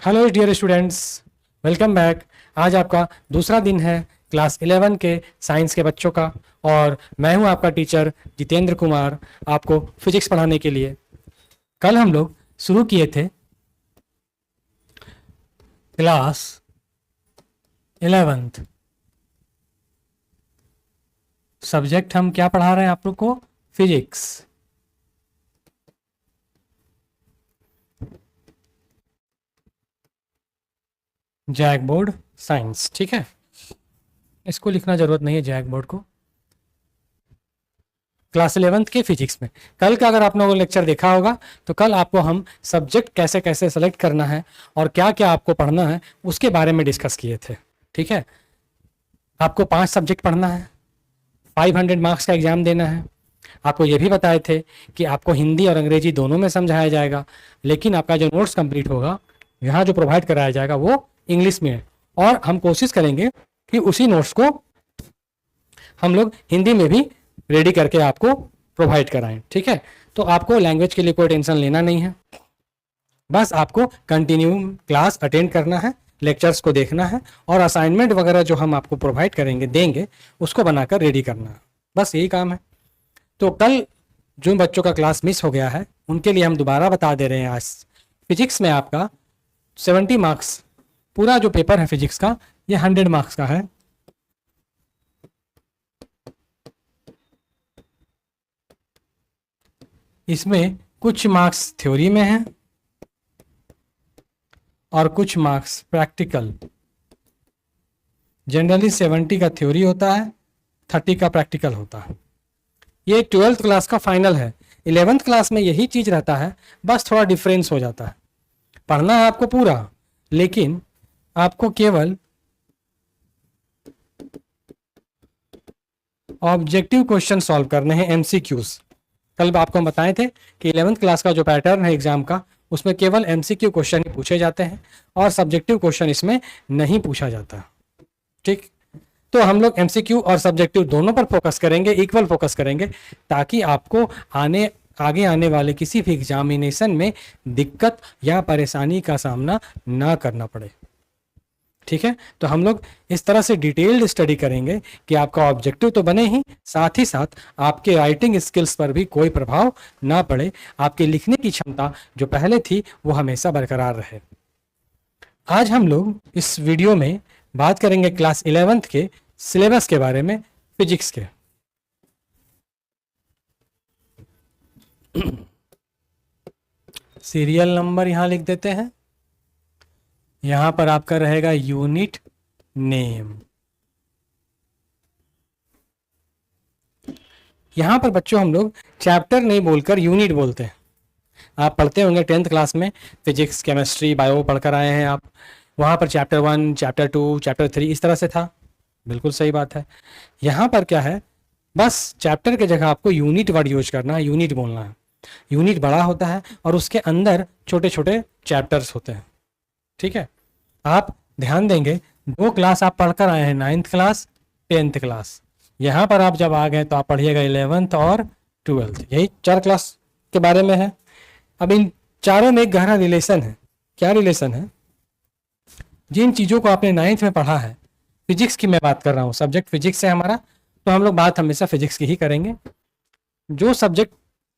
Hello dear students, welcome back. आज आपका दूसरा दिन है क्लास 11 के साइंस के बच्चों का और मैं हूं आपका टीचर जितेंद्र कुमार, आपको फिजिक्स पढ़ाने के लिए। कल हम लोग शुरू किए थे क्लास 11th। सब्जेक्ट हम क्या पढ़ा रहे हैं आप लोग को? फिजिक्स। जैक बोर्ड साइंस, ठीक है। इसको लिखना जरूरत नहीं है जैक बोर्ड को। क्लास 11th के फिजिक्स में कल का अगर आप लोगों ने लेक्चर देखा होगा तो कल आपको हम सब्जेक्ट कैसे कैसे सेलेक्ट करना है और क्या क्या आपको पढ़ना है उसके बारे में डिस्कस किए थे, ठीक है। आपको 5 सब्जेक्ट पढ़ना है, 500 मार्क्स का एग्जाम देना है। आपको ये भी बताए थे कि आपको हिंदी और अंग्रेजी दोनों में समझाया जाएगा, लेकिन आपका जो नोट्स कंप्लीट होगा यहाँ जो प्रोवाइड कराया जाएगा वो इंग्लिश में है और हम कोशिश करेंगे कि उसी नोट्स को हम लोग हिंदी में भी रेडी करके आपको प्रोवाइड कराएं, ठीक है। तो आपको लैंग्वेज के लिए कोई टेंशन लेना नहीं है, बस आपको कंटिन्यू क्लास अटेंड करना है, लेक्चर्स को देखना है और असाइनमेंट वगैरह जो हम आपको प्रोवाइड करेंगे देंगे उसको बनाकर रेडी करना है, बस यही काम है। तो कल जो बच्चों का क्लास मिस हो गया है उनके लिए हम दोबारा बता दे रहे हैं। आज फिजिक्स में आपका 70 मार्क्स, पूरा जो पेपर है फिजिक्स का ये 100 मार्क्स का है। इसमें कुछ मार्क्स थ्योरी में है और कुछ मार्क्स प्रैक्टिकल। जनरली 70 का थ्योरी होता है, 30 का प्रैक्टिकल होता है। ये 12th क्लास का फाइनल है। 11th क्लास में यही चीज रहता है, बस थोड़ा डिफरेंस हो जाता है। पढ़ना है आपको पूरा, लेकिन आपको केवल ऑब्जेक्टिव क्वेश्चन सॉल्व करने हैं, एमसीक्यूज। कल आपको हम बताए थे कि 11th क्लास का जो पैटर्न है एग्जाम का उसमें केवल एमसीक्यू क्वेश्चन ही पूछे जाते हैं और सब्जेक्टिव क्वेश्चन इसमें नहीं पूछा जाता, ठीक। तो हम लोग एमसीक्यू और सब्जेक्टिव दोनों पर फोकस करेंगे, इक्वल फोकस करेंगे, ताकि आपको आगे आने वाले किसी भी एग्जामिनेशन में दिक्कत या परेशानी का सामना ना करना पड़े, ठीक है। तो हम लोग इस तरह से डिटेल्ड स्टडी करेंगे कि आपका ऑब्जेक्टिव तो बने ही, साथ ही साथ आपके राइटिंग स्किल्स पर भी कोई प्रभाव ना पड़े, आपके लिखने की क्षमता जो पहले थी वो हमेशा बरकरार रहे। आज हम लोग इस वीडियो में बात करेंगे क्लास 11th के सिलेबस के बारे में, फिजिक्स के। सीरियल नंबर यहां लिख देते हैं, यहां पर आपका रहेगा यूनिट नेम। यहां पर बच्चों हम लोग चैप्टर नहीं बोलकर यूनिट बोलते हैं। आप पढ़ते होंगे 10th क्लास में फिजिक्स, केमिस्ट्री, बायो पढ़कर आए हैं आप, वहां पर चैप्टर 1, चैप्टर 2, चैप्टर 3 इस तरह से था। बिल्कुल सही बात है। यहां पर क्या है, बस चैप्टर की जगह आपको यूनिट वर्ड यूज करना है, यूनिट बोलना है। यूनिट बड़ा होता है और उसके अंदर छोटे छोटे चैप्टर्स होते हैं, ठीक है। आप ध्यान देंगे, 2 क्लास आप पढ़कर आए हैं, 9th क्लास, 10th क्लास। यहाँ पर आप जब आ गए तो आप पढ़िएगा 11th और 12th, यही 4 क्लास के बारे में है। अब इन चारों में एक गहरा रिलेशन है। क्या रिलेशन है? जिन चीज़ों को आपने 9th में पढ़ा है, फिजिक्स की मैं बात कर रहा हूँ, सब्जेक्ट फिजिक्स है हमारा, तो हम लोग बात हमेशा फिजिक्स की ही करेंगे। जो सब्जेक्ट,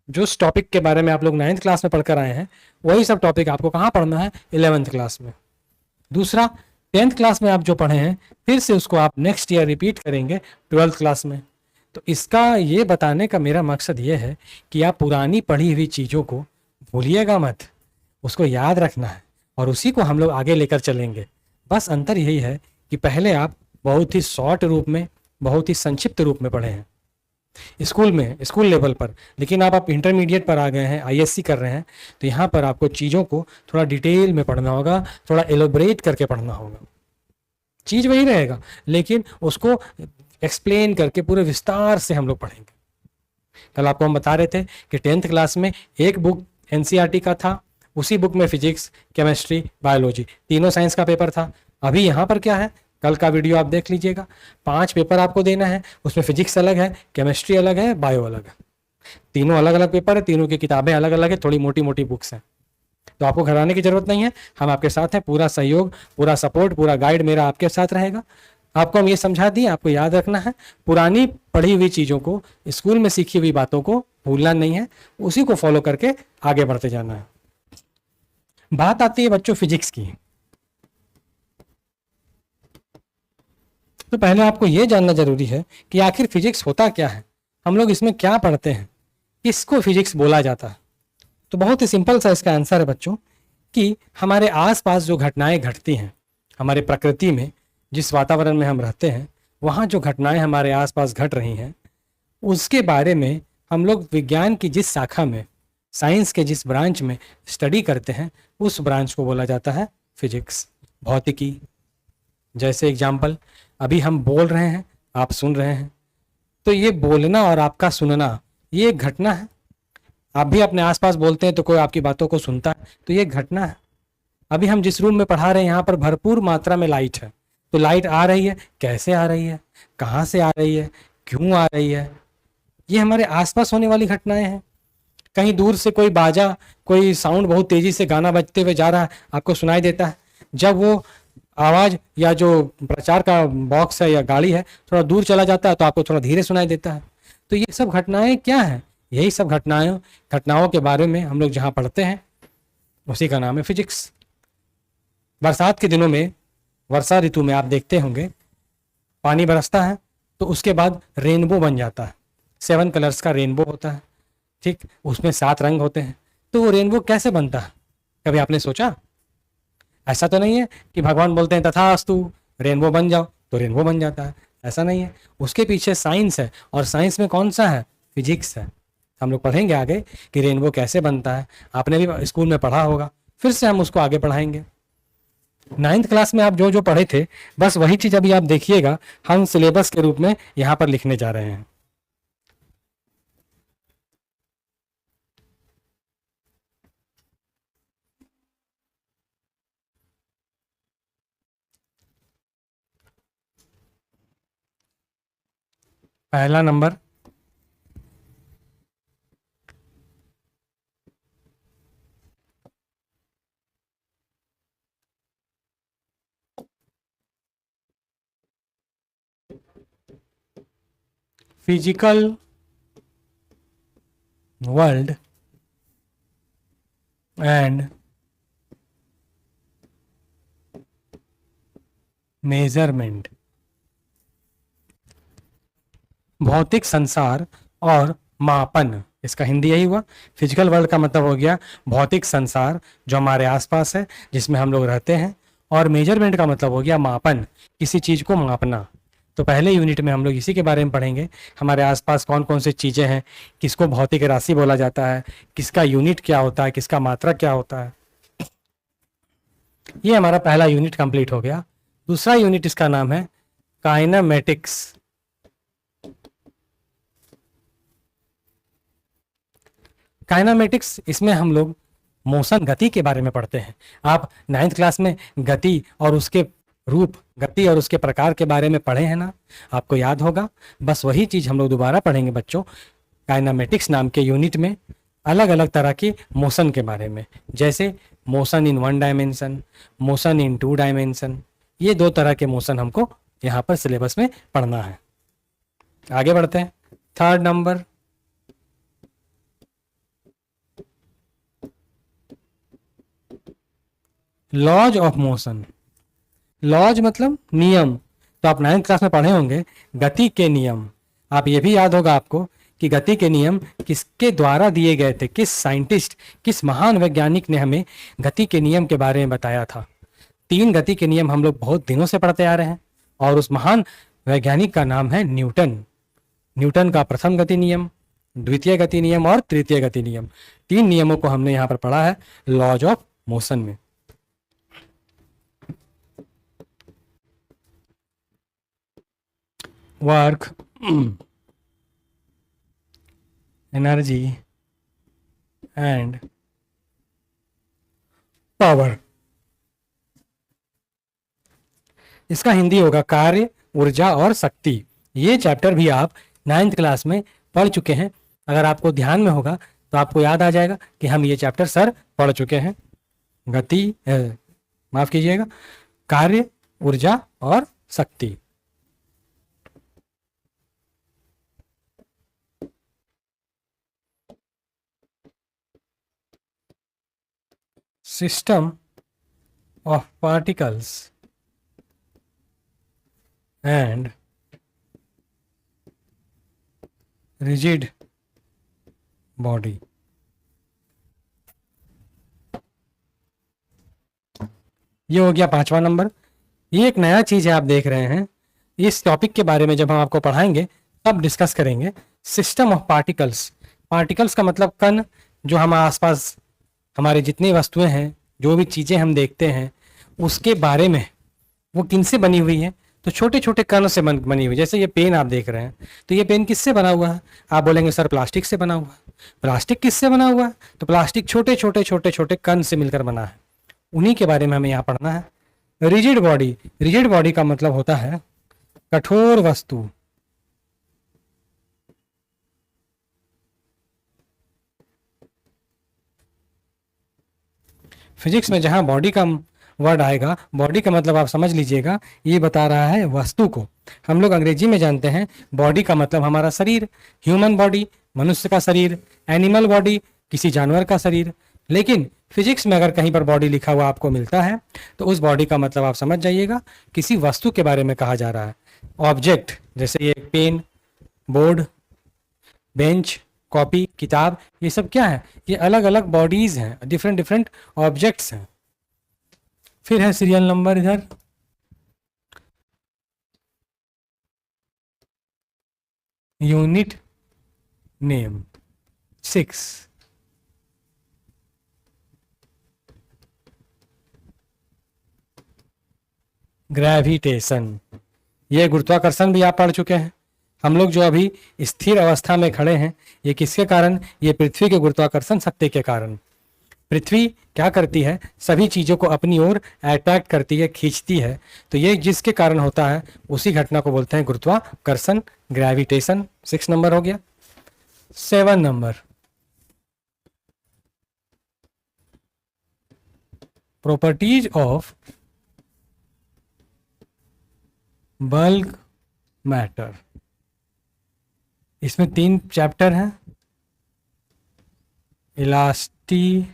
जो टॉपिक के बारे में आप लोग 9th क्लास में पढ़कर आए हैं, वही सब टॉपिक आपको कहाँ पढ़ना है? 11th क्लास में। दूसरा, 10th क्लास में आप जो पढ़े हैं फिर से उसको आप नेक्स्ट ईयर रिपीट करेंगे 12th क्लास में। तो इसका ये बताने का मेरा मकसद ये है कि आप पुरानी पढ़ी हुई चीज़ों को भूलिएगा मत, उसको याद रखना है और उसी को हम लोग आगे लेकर चलेंगे। बस अंतर यही है कि पहले आप बहुत ही शॉर्ट रूप में, बहुत ही संक्षिप्त रूप में पढ़े हैं स्कूल में, स्कूल लेवल पर, लेकिन आप इंटरमीडिएट पर आ गए हैं, आईएससी कर रहे हैं, तो यहाँ पर आपको चीज़ों को थोड़ा डिटेल में पढ़ना होगा, थोड़ा एलोबरेट करके पढ़ना होगा। चीज़ वही रहेगा लेकिन उसको एक्सप्लेन करके पूरे विस्तार से हम लोग पढ़ेंगे। कल आपको हम बता रहे थे कि 10th क्लास में एक बुक एनसीईआरटी का था, उसी बुक में फिजिक्स, केमिस्ट्री, बायोलॉजी तीनों साइंस का पेपर था। अभी यहाँ पर क्या है, कल का वीडियो आप देख लीजिएगा, 5 पेपर आपको देना है, उसमें फिजिक्स अलग है, केमिस्ट्री अलग है, बायो अलग है, तीनों अलग अलग पेपर है, तीनों की किताबें अलग अलग है, थोड़ी मोटी मोटी बुक्स हैं। तो आपको घबराने की जरूरत नहीं है, हम आपके साथ हैं, पूरा सहयोग, पूरा सपोर्ट, पूरा गाइड मेरा आपके साथ रहेगा। आपको हम ये समझा दिए, आपको याद रखना है, पुरानी पढ़ी हुई चीज़ों को, स्कूल में सीखी हुई बातों को भूलना नहीं है, उसी को फॉलो करके आगे बढ़ते जाना है। बात आती है बच्चों फिजिक्स की। तो पहले आपको ये जानना जरूरी है कि आखिर फिजिक्स होता क्या है, हम लोग इसमें क्या पढ़ते हैं, किसको फिजिक्स बोला जाता है। तो बहुत ही सिंपल सा इसका आंसर है बच्चों कि हमारे आसपास जो घटनाएं घटती हैं, हमारे प्रकृति में, जिस वातावरण में हम रहते हैं, वहाँ जो घटनाएं हमारे आसपास घट रही हैं, उसके बारे में हम लोग विज्ञान की जिस शाखा में, साइंस के जिस ब्रांच में स्टडी करते हैं, उस ब्रांच को बोला जाता है फिजिक्स, भौतिकी। जैसे एग्जाम्पल, अभी हम बोल रहे हैं, आप सुन रहे हैं, तो ये बोलना और आपका सुनना ये एक घटना है। आप भी अपने आसपास बोलते हैं तो कोई आपकी बातों को सुनता है, तो ये एक घटना है। अभी हम जिस रूम में पढ़ा रहे हैं, यहाँ पर भरपूर मात्रा में लाइट है, तो लाइट आ रही है, कैसे आ रही है, कहाँ से आ रही है, क्यों आ रही है, ये हमारे आसपास होने वाली घटनाएं हैं। कहीं दूर से कोई बाजा, कोई साउंड बहुत तेजी से गाना बजते हुए जा रहा है, आपको सुनाई देता है। जब वो आवाज़ या जो प्रचार का बॉक्स है या गाड़ी है थोड़ा दूर चला जाता है, तो आपको थोड़ा धीरे सुनाई देता है। तो ये सब घटनाएं क्या हैं, यही सब घटनाओं के बारे में हम लोग जहाँ पढ़ते हैं, उसी का नाम है फिजिक्स। बरसात के दिनों में, वर्षा ऋतु में आप देखते होंगे, पानी बरसता है तो उसके बाद रेनबो बन जाता है, 7 कलर्स का रेनबो होता है, ठीक, उसमें 7 रंग होते हैं। तो वो रेनबो कैसे बनता है, कभी आपने सोचा? ऐसा तो नहीं है कि भगवान बोलते हैं तथास्तु रेनबो बन जाओ तो रेनबो बन जाता है, ऐसा नहीं है। उसके पीछे साइंस है, और साइंस में कौन सा है, फिजिक्स है। हम लोग पढ़ेंगे आगे कि रेनबो कैसे बनता है, आपने भी स्कूल में पढ़ा होगा, फिर से हम उसको आगे पढ़ाएंगे। 9th क्लास में आप जो जो पढ़े थे, बस वही चीज़ अभी आप देखिएगा, हम सिलेबस के रूप में यहाँ पर लिखने जा रहे हैं। पहला number, physical world and measurement, भौतिक संसार और मापन, इसका हिंदी यही हुआ। फिजिकल वर्ल्ड का मतलब हो गया भौतिक संसार जो हमारे आसपास है, जिसमें हम लोग रहते हैं, और मेजरमेंट का मतलब हो गया मापन, किसी चीज़ को मापना। तो पहले यूनिट में हम लोग इसी के बारे में पढ़ेंगे, हमारे आसपास कौन कौन सी चीज़ें हैं, किसको भौतिक राशि बोला जाता है, किसका यूनिट क्या होता है, किसका मात्रा क्या होता है। ये हमारा पहला यूनिट कंप्लीट हो गया। दूसरा यूनिट इसका नाम है काइनेमेटिक्स। काइनेमेटिक्स, इसमें हम लोग मोशन, गति के बारे में पढ़ते हैं। आप 9th क्लास में गति और उसके रूप, गति और उसके प्रकार के बारे में पढ़े हैं ना, आपको याद होगा। बस वही चीज़ हम लोग दोबारा पढ़ेंगे बच्चों, काइनेमेटिक्स नाम के यूनिट में, अलग अलग तरह की मोशन के बारे में, जैसे motion in 1 dimension, motion in 2 dimension. ये 2 तरह के मोशन हमको यहाँ पर सिलेबस में पढ़ना है। आगे बढ़ते हैं। 3rd number, laws of motion. Laws मतलब नियम। तो आप 9th क्लास में पढ़े होंगे गति के नियम। आप ये भी याद होगा आपको कि गति के नियम किसके द्वारा दिए गए थे, किस साइंटिस्ट, किस महान वैज्ञानिक ने हमें गति के नियम के बारे में बताया था। 3 गति के नियम हम लोग बहुत दिनों से पढ़ते आ रहे हैं, और उस महान वैज्ञानिक का नाम है न्यूटन। न्यूटन का प्रथम गति नियम, द्वितीय गति नियम और तृतीय गति नियम, 3 नियमों को हमने यहाँ पर पढ़ा है लॉज ऑफ मोशन में। वर्क, एनर्जी एंड पावर, इसका हिंदी होगा कार्य, ऊर्जा और शक्ति। ये चैप्टर भी आप 9th क्लास में पढ़ चुके हैं। अगर आपको ध्यान में होगा तो आपको याद आ जाएगा कि हम ये चैप्टर सर पढ़ चुके हैं। गति, माफ कीजिएगा, कार्य, ऊर्जा और शक्ति। System of particles and rigid body. ये हो गया 5वां नंबर। ये एक नया चीज है, आप देख रहे हैं। इस टॉपिक के बारे में जब हम आपको पढ़ाएंगे तब डिस्कस करेंगे। सिस्टम ऑफ पार्टिकल्स, पार्टिकल्स का मतलब कण, जो हमारे आसपास हमारे जितनी वस्तुएं हैं, जो भी चीजें हम देखते हैं, उसके बारे में वो किनसे बनी हुई है। तो छोटे छोटे कण से बनी हुई। जैसे ये पेन आप देख रहे हैं, तो ये पेन किससे बना हुआ है? आप बोलेंगे सर प्लास्टिक से बना हुआ है। प्लास्टिक किससे बना हुआ है? तो प्लास्टिक छोटे छोटे छोटे छोटे कण से मिलकर बना है। उन्हीं के बारे में हमें यहाँ पढ़ना है। रिजिड बॉडी, रिजिड बॉडी का मतलब होता है कठोर वस्तु। फिजिक्स में जहां बॉडी का वर्ड आएगा, बॉडी का मतलब आप समझ लीजिएगा, ये बता रहा है वस्तु को। हम लोग अंग्रेजी में जानते हैं बॉडी का मतलब हमारा शरीर, ह्यूमन बॉडी, मनुष्य का शरीर, एनिमल बॉडी, किसी जानवर का शरीर। लेकिन फिजिक्स में अगर कहीं पर बॉडी लिखा हुआ आपको मिलता है, तो उस बॉडी का मतलब आप समझ जाइएगा किसी वस्तु के बारे में कहा जा रहा है। ऑब्जेक्ट, जैसे ये पेन, बोर्ड, बेंच, कॉपी, किताब, ये सब क्या है? ये अलग अलग बॉडीज हैं, डिफरेंट डिफरेंट ऑब्जेक्ट्स हैं। फिर है सीरियल नंबर इधर, यूनिट नेम 6। ग्रेविटेशन, ये गुरुत्वाकर्षण भी आप पढ़ चुके हैं। हम लोग जो अभी स्थिर अवस्था में खड़े हैं, ये किसके कारण? ये पृथ्वी के गुरुत्वाकर्षण शक्ति के कारण। पृथ्वी क्या करती है? सभी चीज़ों को अपनी ओर अट्रैक्ट करती है, खींचती है। तो ये जिसके कारण होता है, उसी घटना को बोलते हैं गुरुत्वाकर्षण, ग्रेविटेशन। 6 नंबर हो गया। 7 number, properties of bulk matter. इसमें 3 चैप्टर हैं। Elasticity,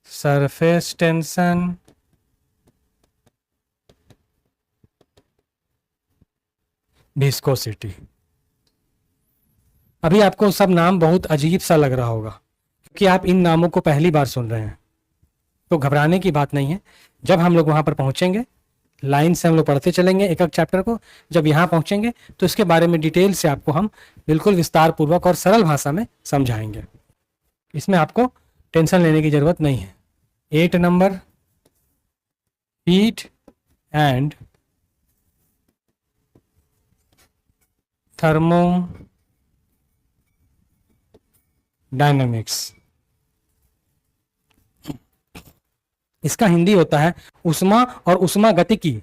surface tension, viscosity. अभी आपको सब नाम बहुत अजीब सा लग रहा होगा, क्योंकि आप इन नामों को पहली बार सुन रहे हैं। तो घबराने की बात नहीं है। जब हम लोग वहां पर पहुंचेंगे, लाइन से हम लोग पढ़ते चलेंगे एक एक चैप्टर को। जब यहाँ पहुंचेंगे तो इसके बारे में डिटेल से आपको हम बिल्कुल विस्तार पूर्वक और सरल भाषा में समझाएंगे। इसमें आपको टेंशन लेने की जरूरत नहीं है। 8 नंबर, हीट एंड थर्मोडायनेमिक्स। इसका हिंदी होता है ऊष्मा और ऊष्मागतिकी।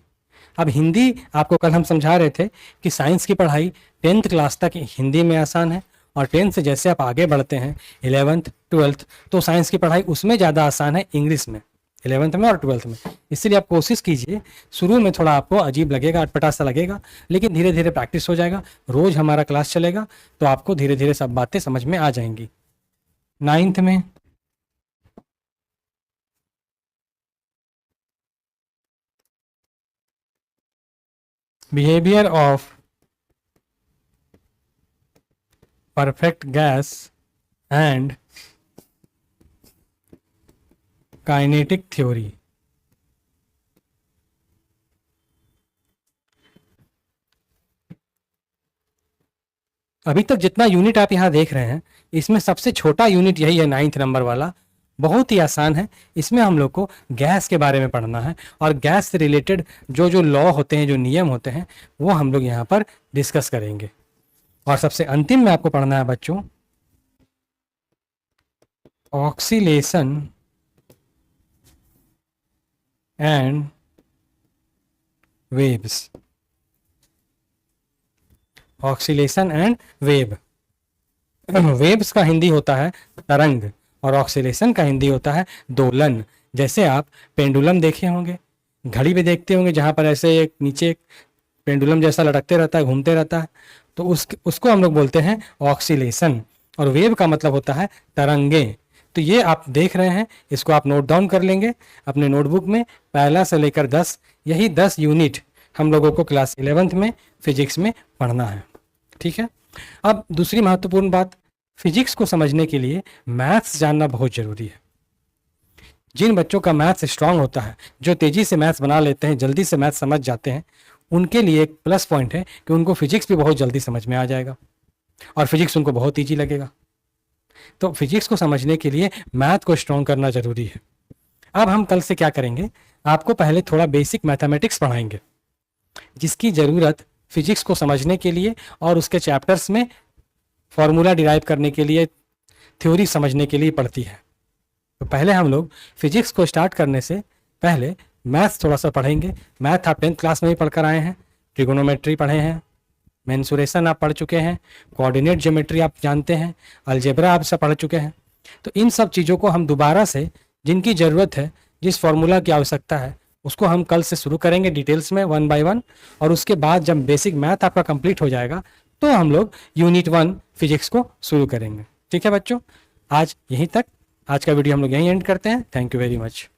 अब हिंदी आपको कल हम समझा रहे थे कि साइंस की पढ़ाई 10th क्लास तक हिंदी में आसान है, और 10th से जैसे आप आगे बढ़ते हैं 11th 12th, तो साइंस की पढ़ाई उसमें ज़्यादा आसान है इंग्लिश में, 11th में और 12th में। इसलिए आप कोशिश कीजिए। शुरू में थोड़ा आपको अजीब लगेगा, अटपटा सा लगेगा, लेकिन धीरे धीरे प्रैक्टिस हो जाएगा। रोज़ हमारा क्लास चलेगा तो आपको धीरे धीरे सब बातें समझ में आ जाएंगी। 9th में behaviour of perfect gas and kinetic theory. अभी तक जितना यूनिट आप यहाँ देख रहे हैं, इसमें सबसे छोटा यूनिट यही है, 9th नंबर वाला। बहुत ही आसान है। इसमें हम लोग को गैस के बारे में पढ़ना है, और गैस से रिलेटेड जो जो लॉ होते हैं, जो नियम होते हैं, वो हम लोग यहाँ पर डिस्कस करेंगे। और सबसे अंतिम में आपको पढ़ना है बच्चों, oscillation and waves. Oscillation and wave, waves का हिंदी होता है तरंग और ऑक्सीलेशन का हिंदी होता है दोलन। जैसे आप पेंडुलम देखे होंगे, घड़ी भी देखते होंगे, जहाँ पर ऐसे एक नीचे एक पेंडुलम जैसा लटकते रहता है, घूमते रहता है, तो उसको हम लोग बोलते हैं ऑक्सीलेशन। और वेव का मतलब होता है तरंगे। तो ये आप देख रहे हैं, इसको आप नोट डाउन कर लेंगे अपने नोटबुक में, पहला से लेकर 10, यही 10 यूनिट हम लोगों को क्लास 11th में फिजिक्स में पढ़ना है। ठीक है। अब दूसरी महत्वपूर्ण बात, फिजिक्स को समझने के लिए मैथ्स जानना बहुत ज़रूरी है। जिन बच्चों का मैथ्स स्ट्रांग होता है, जो तेज़ी से मैथ्स बना लेते हैं, जल्दी से मैथ्स समझ जाते हैं, उनके लिए एक प्लस पॉइंट है कि उनको फिजिक्स भी बहुत जल्दी समझ में आ जाएगा और फिजिक्स उनको बहुत ईजी लगेगा। तो फिजिक्स को समझने के लिए मैथ को स्ट्रांग करना ज़रूरी है। अब हम कल से क्या करेंगे, आपको पहले थोड़ा बेसिक मैथमेटिक्स पढ़ाएंगे, जिसकी ज़रूरत फिजिक्स को समझने के लिए और उसके चैप्टर्स में फॉर्मूला डिराइव करने के लिए, थ्योरी समझने के लिए पड़ती है। तो पहले हम लोग फिजिक्स को स्टार्ट करने से पहले मैथ्स थोड़ा सा पढ़ेंगे। मैथ आप 10th क्लास में ही पढ़कर आए हैं, ट्रिगोनोमेट्री पढ़े हैं, मेंसुरेशन आप पढ़ चुके हैं, कोऑर्डिनेट ज्योमेट्री आप जानते हैं, अलजेब्रा आप सब पढ़ चुके हैं। तो इन सब चीज़ों को हम दोबारा से, जिनकी ज़रूरत है, जिस फॉर्मूला की आवश्यकता है, उसको हम कल से शुरू करेंगे डिटेल्स में 1 by 1। और उसके बाद जब बेसिक मैथ आपका कंप्लीट हो जाएगा तो हम लोग यूनिट 1 फिजिक्स को शुरू करेंगे। ठीक है बच्चों, आज यहीं तक, आज का वीडियो हम लोग यहीं एंड करते हैं। Thank you very much.